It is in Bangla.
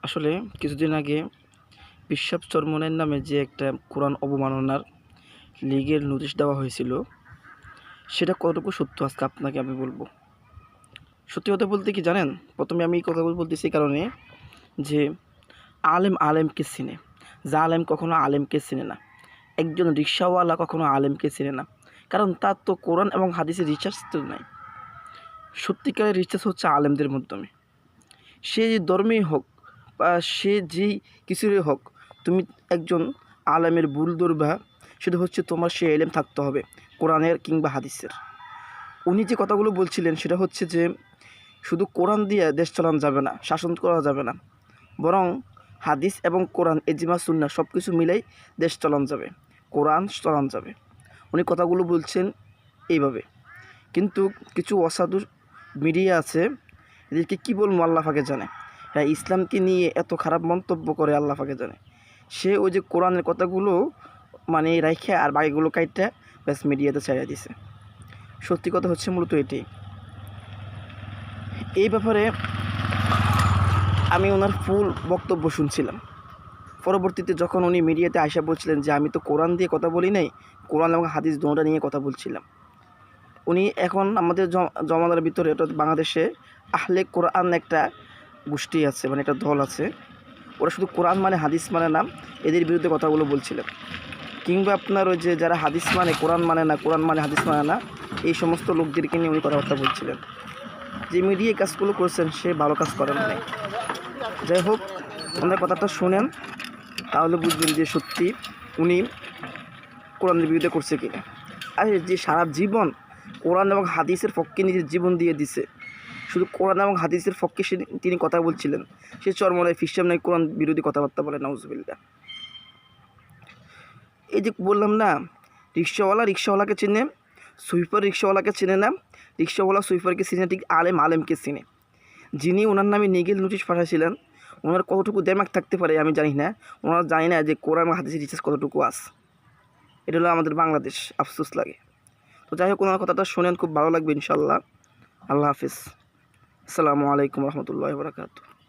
আসলে কিছুদিন আগে বিশ্বাস চরমনের নামে যে একটা কোরআন অবমাননার লিগের নোটিশ দেওয়া হয়েছিল, সেটা কতটুকু সত্য আজকে আপনাকে আমি বলবো। সত্যি কথা বলতে কি জানেন, প্রথমে আমি এই কথাগুলো বলতেছি এই কারণে যে আলেম আলেমকে চিনে, জালেম কখনো আলেমকে চিনে না, একজন রিক্সাওয়ালা কখনো আলেমকে চিনে না, কারণ তার তো কোরআন এবং হাদিসের রিসার্চ তো নাই। সত্যিকারের রিসার্চ হচ্ছে আলেমদের মাধ্যমে। সে যে ধর্মেই হোক বা সে যেই কিছুরই হোক, তুমি একজন আলেমের ভুল ধরবা, সেটা হচ্ছে তোমার সে এলেম থাকতে হবে কোরআনের কিংবা হাদিসের। উনি যে কথাগুলো বলছিলেন সেটা হচ্ছে যে শুধু কোরআন দিয়ে দেশ চালানো যাবে না, শাসন করা যাবে না, বরং হাদিস এবং কোরআন এজিমা সুন্নাহ সব কিছু মিলেই দেশ চালানো যাবে, কোরআন চালানো যাবে। উনি কথাগুলো বলছেন এইভাবে, কিন্তু কিছু অসাধু মিডিয়া আছে, এদেরকে কী বলবো আল্লাহ পাকে জানে। হ্যাঁ, ইসলামকে নিয়ে এত খারাপ মন্তব্য করে আল্লাহ পাকে জানে। সে ওই যে কোরআনের কথাগুলো মানে রাইখে আর বাকিগুলো কাইটটা ব্যাস মিডিয়াতে ছাড়িয়ে দিছে। সত্যি কথা হচ্ছে মূলত এটাই। এই ব্যাপারে আমি ওনার ফুল বক্তব্য শুনছিলাম। পরবর্তীতে যখন উনি মিডিয়াতে আয়সা বলছিলেন যে আমি তো কোরআন দিয়ে কথা বলি নাই, কোরআন এবং হাদিস দুটোটা নিয়ে কথা বলছিলাম। উনি এখন আমাদের জমানার ভিতরে, এটা বাংলাদেশে আহলে কোরআন একটা গোষ্ঠী আছে, মানে একটা দল আছে, ওরা শুধু কোরআন মানে হাদিস মানে না, এদের বিরুদ্ধে কথাগুলো বলছিলেন। কিংবা আপনার ওই যে যারা হাদিস মানে কোরআন মানে না, কোরআন মানে হাদিস মানে না, এই সমস্ত লোকদেরকে নিয়ে উনি কথাবার্তা বলছিলেন। যে মিডিয়া কাজগুলো করছেন সে ভালো কাজ করেন নাই। যাই হোক, ওনার কথাটা শুনেন, তাহলে বুঝবেন যে সত্যি উনি কোরআনের বিরুদ্ধে করছে কিনা। আর যে সারা জীবন কোরআন এবং হাদিসের পক্ষে নিজের জীবন দিয়ে দিছে, শুধু কোরআন এবং হাদিসের পক্ষে তিনি কথা বলছিলেন, সে চরমরায় ফিসাম নাই কোরআন বিরোধী কথাবার্তা বলে, নাউজুবিল্লাহ। এই যে বললাম না, রিক্সাওয়ালাকে চিনে, সুইপার রিক্সাওয়ালাকে চিনে না, রিক্সাওয়ালা সুইপারকে চিনে, ঠিক আলেম আলেমকে চিনে। যিনি ওনার নামে নিগেল নোটিশ পাঠাইছিলেন, ওনার কতটুকু দেমাগ থাকতে পারে আমি জানি না। ওনারা জানি না যে কোরআন এবং হাদিসের রিসার্চ কতটুকু আছে। এটা হলো আমাদের বাংলাদেশ, আফসোস লাগে। তো যাই হোক, ওনার কথাটা শোনেন, খুব ভালো লাগবে ইনশাল্লাহ। আল্লাহ হাফিজ। আসসালামু আলাইকুম রহমতুল্লাহি ওয়া বারাকাতুহু।